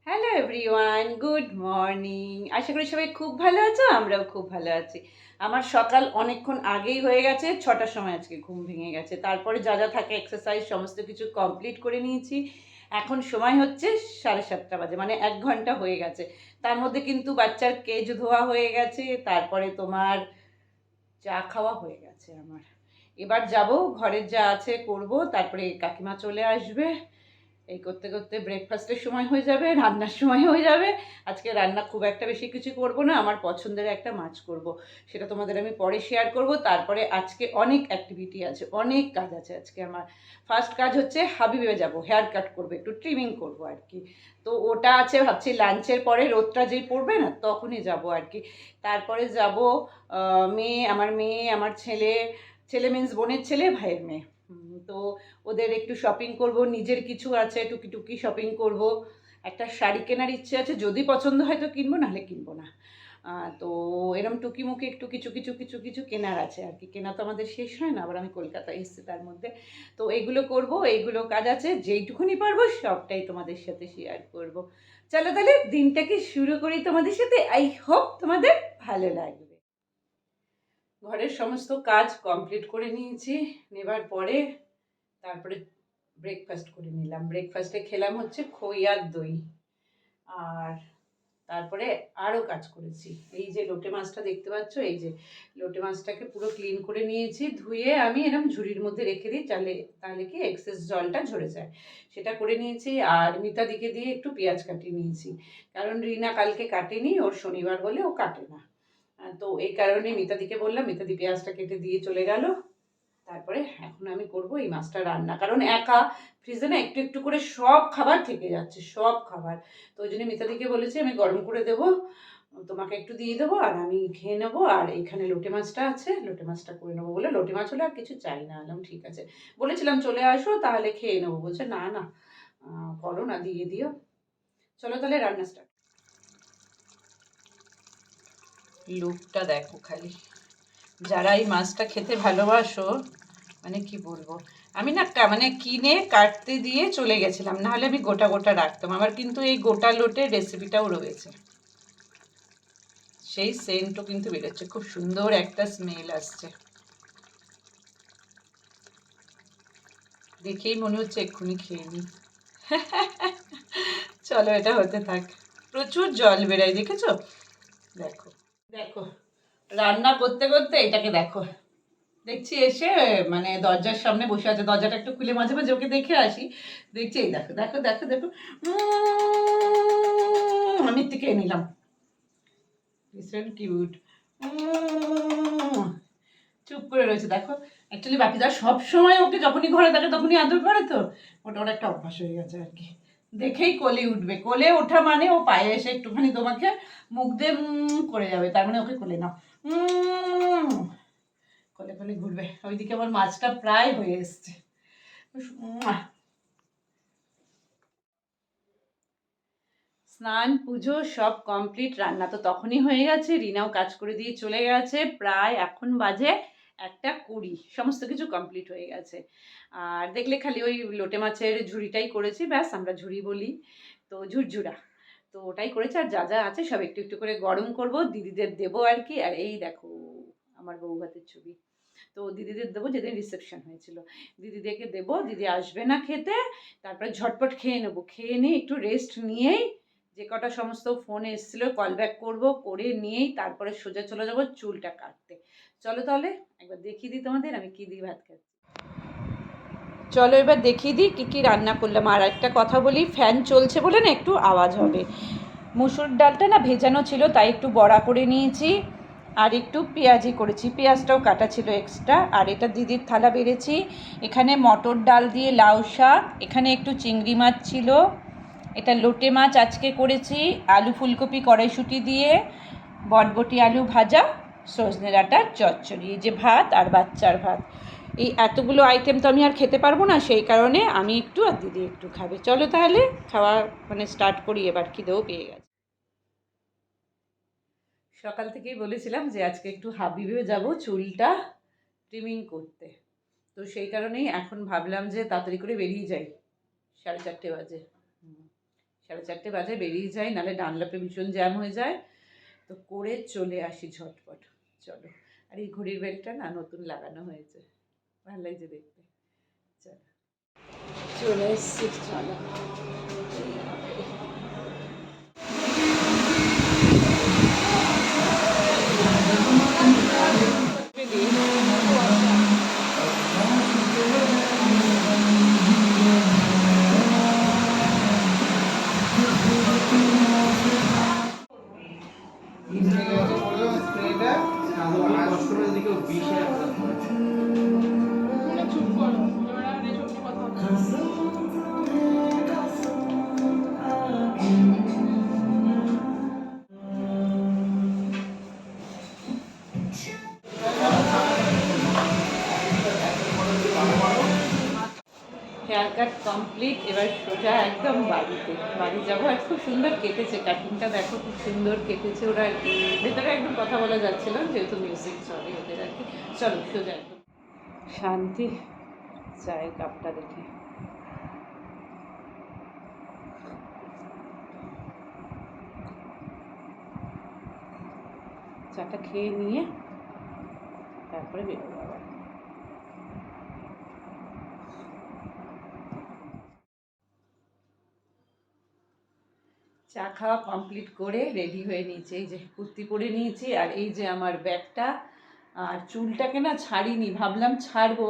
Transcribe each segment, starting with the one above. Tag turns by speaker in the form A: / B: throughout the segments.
A: Hello everyone, good morning. আশা করি সবাই খুব ভালো আছো, আমরাও খুব ভালো আছি। আমার সকাল অনেকক্ষণ আগেই হয়ে গেছে, 6টার সময় আজকে ঘুম ভেঙে গেছে। তারপরে যা যা থাকে এক্সারসাইজ সমস্ত কিছু কমপ্লিট করে নিয়েছি। এখন সময় হচ্ছে 7:30 বাজে, মানে 1 ঘন্টা হয়ে গেছে। তার মধ্যে কিন্তু বাচ্চার কেজ ধোয়া হয়ে গেছে, তারপরে তোমার চা খাওয়া হয়ে গেছে আমার। এবার যাব, ঘরের যা আছে করব, তারপরে কাকিমা চলে আসবে। এই করতে করতে ব্রেকফাস্টের সময় হয়ে যাবে, রান্নার সময় হয়ে যাবে। আজকে রান্না খুব একটা বেশি কিছু করব না, আমার পছন্দের একটা মাছ করব, সেটা তোমাদের আমি পরে শেয়ার করব। তারপরে আজকে অনেক অ্যাক্টিভিটি আছে, অনেক কাজ আছে আজকে আমার। ফার্স্ট কাজ হচ্ছে হাবিবে যাব, হেয়ার কাট করবো, একটু ট্রিমিং করব আর কি। তো ওটা আছে, ভাবছি লাঞ্চের পরে রোদটা যেই পড়বে না তখনই যাব আর কি। তারপরে যাব আমার মেয়ে, আমার ছেলে, ছেলে মিন্স বোনের ছেলে, ভাইয়ের মেয়ে। তো ওদের একটু শপিং করব, নিজের কিছু আছে টুকি টুকি শপিং করব। একটা শাড়ি কেনার ইচ্ছে আছে, যদি পছন্দ হয় তো কিনবো, নাহলে কিনবো না। তো এরম টুকিমুকি একটু কিছু কিছু কিছু কিছু কেনার আছে আর কি। কেনা তো আমাদের শেষ হয় না, আবার আমি কলকাতায় এসেছি তার মধ্যে। তো এইগুলো করব, এইগুলো কাজ আছে, যেইটুকুনি পারবো সবটাই তোমাদের সাথে শেয়ার করব। চলো তাহলে দিনটাকে শুরু করি তোমাদের সাথে। আই হোপ তোমাদের ভালো লাগবে। ঘরের সমস্ত কাজ কমপ্লিট করে নিয়েছি, নেবার পরে তারপরে ব্রেকফাস্ট করে নিলাম। ব্রেকফাস্টে খেলাম হচ্ছে খই আর দই। আর তারপরে আরও কাজ করেছি। এই যে লোটে মাছটা দেখতে পাচ্ছ, এই যে লোটে মাছটাকে পুরো ক্লিন করে নিয়েছি, ধুয়ে আমি এরকম ঝুড়ির মধ্যে রেখে দিই, তাহলে তাহলে কি এক্সেস জলটা ঝরে যায়। সেটা করে নিয়েছি। আর মিতাদিকে দিয়ে একটু পেঁয়াজ কাটিয়ে নিয়েছি, কারণ রিনা কালকে কাটেনি, ওর শনিবার বলে ও কাটে না। তো এই কারণে মিতাদিকে বললাম, মিতাদি পেঁয়াজটা কেটে দিয়ে চলে গেল। তারপরে এখন আমি করব এই মাছটা রান্না, কারণ একা ফ্রিজে না একটু একটু করে সব খাবার থেকে যাচ্ছে, সব খাবার। তো ওই জন্য মিতাদিকে বলেছি আমি গরম করে দেবো, তোমাকে একটু দিয়ে দেবো, আর আমি খেয়ে নেবো। আর এখানে লোটে মাছটা আছে, লোটে মাছটা করে নেবো বলে, লোটে মাছ হলে আর কিছু চাই না। আলাম ঠিক আছে, বলেছিলাম চলে আসো তাহলে খেয়ে নেবো, বলছে না না করো না, দিয়ে দিও। চলো তাহলে রান্না স্টার্ট। লুকটা দেখো খালি, যারা এই মাছটা খেতে ভালোবাসো, মানে কি বলবো, আমি না মানে কিনে কাটতে দিয়ে চলে গেছিলাম, নাহলে আমি গোটা গোটা রাখতাম। আমার কিন্তু এই গোটা লোটের রেসিপিটাও রয়েছে। সেই সেন্টও কিন্তু বেরোচ্ছে, খুব সুন্দর একটা স্মেল আসছে, দেখেই মনে হচ্ছে এক্ষুনি খেয়ে নিই। চলো এটা হতে থাক। প্রচুর জল বেরোয়, দেখেছো? দেখো দেখো, রান্না করতে করতে এটাকে দেখো। দেখছি এসে মানে দরজার সামনে বসে আছে, দরজাটা একটু খুলে মাঝে মাঝে ওকে দেখে আসি। দেখছি এই দেখো দেখো দেখো দেখো, আমি থেকে নিলাম, ভীষণ কিউট। চুপ করে রয়েছে দেখো। অ্যাকচুয়ালি বাপিদা সব সময় ওকে যখনই ঘরে থাকে তখনই আদর করে, তো ওটা ওর একটা অভ্যাস হয়ে গেছে আর কি। দেখেই কোলে উঠবে, কোলে ওঠা মানে ও পায়ে এসে একটুখানি তোমাকে মুখ দিয়ে করে যাবে, তার মানে ওকে কোলে নাও, কোলে কোলে ঘুরবে। ওইদিকে আমার মাছটা প্রায় হয়ে এসছে। স্নান পুজো সব কমপ্লিট, রান্না তো তখনই হয়ে গেছে, রিনাও কাজ করে দিয়ে চলে গেছে। প্রায় এখন বাজে 1:20, সমস্ত কিছু কমপ্লিট হয়ে গেছে। আর দেখলে খালি ওই লোটে মাছের ঝুড়িটাই করেছি, ব্যাস, আমরা ঝুড়ি বলি তো, ঝুরঝুরা। তো ওটাই করেছে, আর যা যা আছে সব একটু একটু করে গরম করব, দিদিদের দেবো আর কি। আর এই দেখো আমার বউ ভাতের ছবি, তো দিদিদের দেবো, যেদিন রিসেপশন হয়েছিল দিদিদেরকে দেবো, দিদি আসবে না খেতে। তারপরে ঝটপট খেয়ে নেবো, খেয়ে নিয়ে একটু রেস্ট নিয়েই যে কটা সমস্ত ফোন এসেছিলো কল ব্যাক করবো, করে নিয়েই তারপরে সোজা চলে যাবো চুলটা কাটতে। চলো তাহলে একবার দেখিয়ে দিই তোমাদের আমি কী দিয়ে ভাত খাচ্ছি। চলো এবার দেখিয়ে দিই কী কী রান্না করলাম। আর একটা কথা বলি, ফ্যান চলছে বলে না একটু আওয়াজ হবে। মুসুর ডালটা না ভেজানো ছিল, তাই একটু বড়া করে নিয়েছি, আর একটু পেঁয়াজি করেছি, পেঁয়াজটাও কাটা ছিল এক্সট্রা। আর এটা দিদির থালা বেড়েছি। এখানে মটর ডাল দিয়ে লাউ শাক, এখানে একটু চিংড়ি মাছ ছিল, এটা লোটে মাছ আজকে করেছি, আলু ফুলকপি কড়াইশুঁটি দিয়ে, বটবটি আলু ভাজা, সজনে ডাঁটার চচ্চড়ি, এই যে ভাত আর বাচ্চার ভাত। এই এতগুলো আইটেম তো আমি আর খেতে পারবো না, সেই কারণে আমি একটু আর দিদি একটু খাবে। চলো তাহলে খাওয়া মানে স্টার্ট করি, এবার খিদেও পেয়ে গেছে। সকাল থেকেই বলেছিলাম যে আজকে একটু হাবিবে যাব চুলটা ট্রিমিং করতে, তো সেই কারণেই এখন ভাবলাম যে তাড়াতাড়ি করে বেরিয়ে যাই, 4:30 বাজে। 4:30 বাজে বেরিয়ে যাই, নাহলে ডানলপে ভীষণ জ্যাম হয়ে যায়। তো করে চলে আসি ঝটপট। চলো। আর এই ঘড়ির বেলটা না নতুন লাগানো হয়েছে, ভালো লাগছে দেখতে। চলো চলে এসছি, চলো। হেয়ার কাট কমপ্লিট, এবার সোজা একদম বাড়িতে, বাড়ি যাবো। আর খুব সুন্দর কেটেছে, কাটিংটা দেখো খুব সুন্দর কেটেছে ওরা আর কি। ভেতরে একদম কথা বলা যাচ্ছিল যেহেতু মিউজিক চলে ওদের আর কি। চলো সোজা একদম। শান্তি, চায়ের কাপটা দেখে। চাটা খেয়ে নিয়ে তারপরে বেরোবো আবার। চা খাওয়া কমপ্লিট করে রেডি হয়ে নিয়েছি, এই যে কুর্তি পরে নিয়েছি, আর এই যে আমার ব্যাগটা। আর চুলটাকে না ছাড়িনি, ভাবলাম ছাড়বো।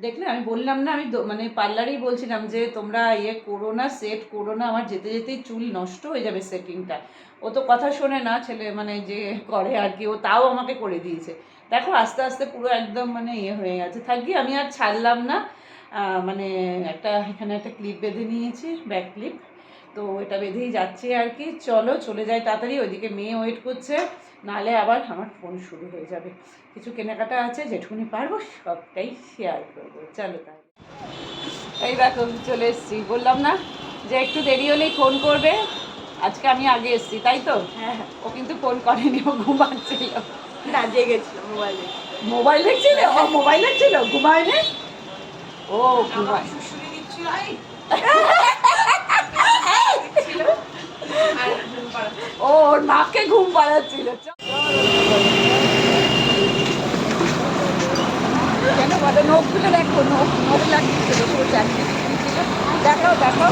A: দেখলে আমি বললাম না, আমি মানে পার্লারেই বলছিলাম যে তোমরা করো না, সেট করো না, আমার যেতে যেতেই চুল নষ্ট হয়ে যাবে সেটিংটা। ও তো কথা শোনে না, ছেলে মানে যে করে আর কি, ও তাও আমাকে করে দিয়েছে। দেখো আস্তে আস্তে পুরো একদম মানে হয়ে গেছে। থাকি আমি আর ছাড়লাম না। মানে এখানে একটা ক্লিপ বেঁধে নিয়েছি, ব্যাক ক্লিপ। তো এটা বেঁধেই যাচ্ছি আর কি। চলো চলে যাই তাড়াতাড়ি, ওইদিকে মেয়ে ওয়েট করছে, নাহলে আবার আমার ফোন শুরু হয়ে যাবে। কিছু কেনাকাটা আছে, যেটুকুনি পারবো সবটাই শেয়ার করবো। চলো তাহলে। এই দেখো চলে এসছি, বললাম না যে একটু দেরি হলেই ফোন করবে। আজকে আমি আগে এসছি, তাই তো?
B: হ্যাঁ।
A: ও কিন্তু ফোন করেনি, ও ঘুমাচ্ছিল।
B: না, জেগেছিল মোবাইলে।
A: মোবাইল দেখছিল? ও মোবাইল দেখছিল, ঘুমায়নি? ও ঘুমায়।
B: শুশুরি দিচ্ছিল
A: ও ওর মাকে ঘুম পাড়াচ্ছিল। কেন বলো, নখগুলো দেখো, নখ লাগছিল পুরো চারটে। দেখাও দেখাও,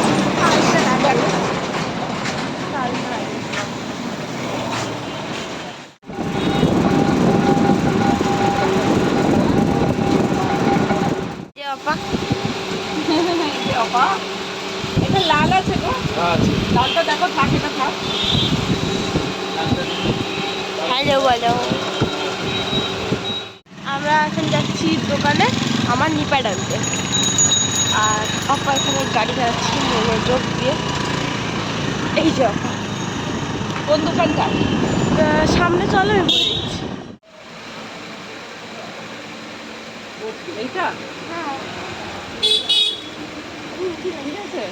A: দেখো। অপা, এটা লাল আছে গো, লালটা দেখো থাকে না থাক।
B: হ্যালো বলো। আমরা এখন যাচ্ছি দোকানে আমার নিপ্যাড আনতে। আর অপা এখানে গাড়ি চালাচ্ছি মনোযোগ দিয়ে। এই যে অপা।
A: কোন দোকানটা?
B: সামনে চলো, আমি বলে দিচ্ছি।
A: এইটা?
B: হ্যাঁ।
A: ঠিক আছে।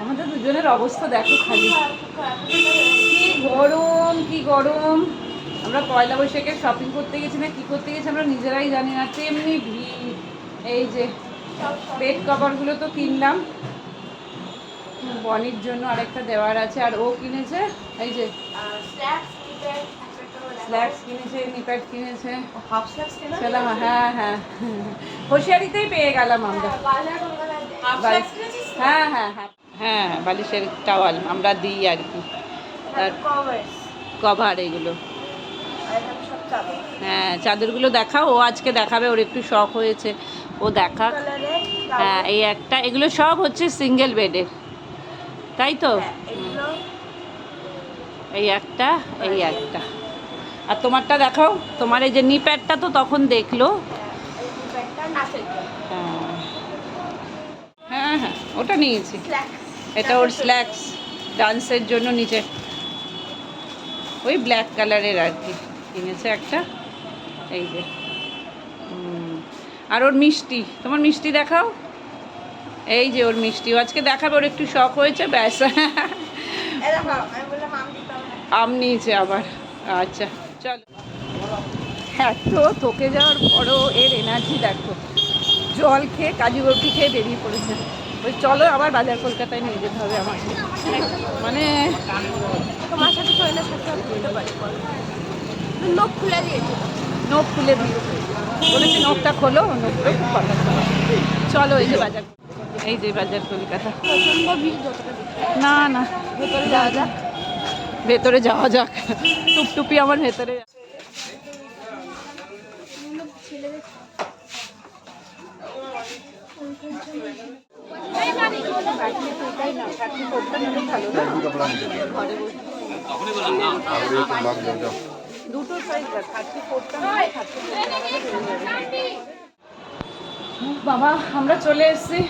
A: আমাদের দুজনের অবস্থা দেখো খালি, কি গরম কি গরম। আমরা পয়লা বৈশাখে শপিং করতে গেছি না কি করতে গেছি আমরা নিজেরাই জানি না, তেমনি ভিড়। এই যে বেড কভারগুলো তো কিনলাম, বনির জন্য আরেকটা দেওয়ার আছে, আর ও কিনেছে এই যে স্ল্যাক্স কিনেছে, নিপ্যাড কিনেছে।
B: হাফ স্ল্যাক্স কেনা?
A: হ্যাঁ হ্যাঁ, হোশিয়ারিতেই পেয়ে গেলাম আমরা। হ্যাঁ হ্যাঁ হ্যাঁ হ্যাঁ, বালিশের টাওয়াল আমরা দিই আর কি, আর কভার এগুলো। হ্যাঁ চাদরগুলো দেখাও, ও আজকে দেখাবে, ওর একটু শখ হয়েছে, ও দেখাক। হ্যাঁ এই একটা, এগুলো সব হচ্ছে সিঙ্গেল বেডের, তাই তো? এই একটা, এই একটা। আর তোমারটা দেখাও, তোমার এই যে নি প্যাডটা তো তখন দেখলো। হ্যাঁ হ্যাঁ ওটা নিয়েছি, এটা ওর স্ল্যাক্স, ডান্সের জন্য নিচে ওই ব্ল্যাক কালারের আর কি কিনেছে একটা। এই যে আর ওর মিষ্টি, তোমার মিষ্টি দেখাও। এই যে ওর মিষ্টি, ও আজকে দেখাবে, ওর একটু শখ হয়েছে, ব্যাস। আম নিয়েছে আবার। আচ্ছা চলো। হ্যাঁ তো থকে যাওয়ার পরও এর এনার্জি দেখো, জল খেয়ে কাজু বরফি খেয়ে বেরিয়ে পড়েছে। ওই চলো আবার বাজার কলকাতায় নিয়ে যেতে হবে আমাকে, মানে
B: তোমার সাথে ফ্রেন্ডের সাথে ঘুরতে পারি, নখ খুলে দিয়েছি।
A: নখ খুলে দিয়েছে, বলেছি নখটা খোলো, নখটা কথা শোনো। চলো এই যে বাজার, এই যে বাজার কলকাতা।
B: প্রচন্ড ভিড়, যতটা ভিড়।
A: না না,
B: ভেতরে যাওয়া যাক।
A: ভেতরে যাওয়া যাক, টুপটুপি আমার ভেতরে। দুটো সাইজ বাবা, আমরা চলে এসেছি।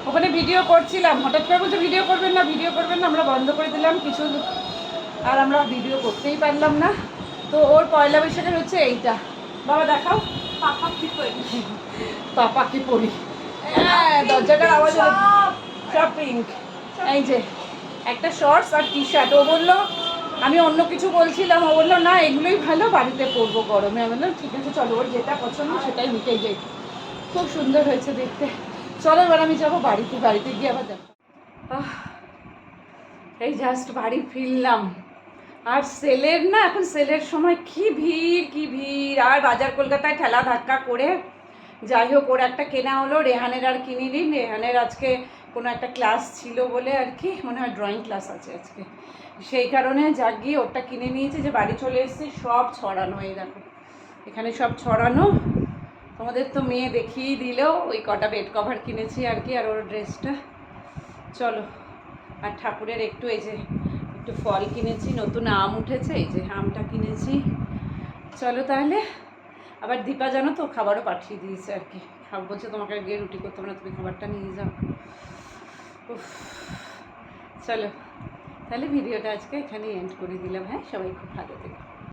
A: ওখানে ভিডিও করছিলাম, হঠাৎ করে বলছে ভিডিও করবেন না, ভিডিও করবেন না, আমরা বন্ধ করে দিলাম কিছু, আর আমরা ভিডিও করতেই পারলাম না। তো ওর পয়লা বৈশাখের হচ্ছে এইটা, বাবা দেখাও।
B: পাপা কি করি?
A: পাপা কি পরি, হ্যাঁ দরজাটার আওয়াজ সব পিঙ্ক। এই যে একটা শর্টস আর টি শার্ট। ও বললো, আমি অন্য কিছু বলছিলাম, ও বললো না এগুলোই ভালো, বাড়িতে পরবো গরমে। আমি বললাম ঠিক আছে চলো, ওর যেটা পছন্দ সেটাই নিতে যাই। খুব সুন্দর হয়েছে দেখতে। চলো এবার আমি যাবো বাড়িতে, বাড়িতে গিয়ে আবার দেখো। এই জাস্ট বাড়ি ফিরলাম। আর সেলের না, এখন সেলের সময় কি ভিড় কি ভিড়, আর বাজার কলকাতায় ঠেলা ধাক্কা করে যাই হোক ওর একটা কেনা হলো। রেহানের আর কিনিনি, রেহানের আজকে কোনো একটা ক্লাস ছিল বলে আর কি, মনে হয় ড্রয়িং ক্লাস আছে আজকে, সেই কারণে যা গিয়ে ওরটা কিনে নিয়েছি। যে বাড়ি চলে এসেছি, সব ছড়ানো, এই দেখো এখানে সব ছড়ানো। তোমাদের তো মেয়ে দেখিয়ে দিলেও, ওই কটা বেড কভার কিনেছি আর কি, আর ওর ড্রেসটা। চলো, আর ঠাকুরের একটু এই যে একটু ফল কিনেছি, নতুন আম উঠেছে, এই যে আমটা কিনেছি। চলো তাহলে, আবার দীপা জানো তো খাবারও পাঠিয়ে দিয়েছে আর কি, বলছে তোমাকে গিয়ে রুটি করতে হবে না, তুমি খাবারটা নিয়ে যাও। উফ, চলো তাহলে ভিডিওটা আজকে এখানেই এন্ড করে দিলাম। হ্যাঁ, সবাই খুব ভালো থেকো।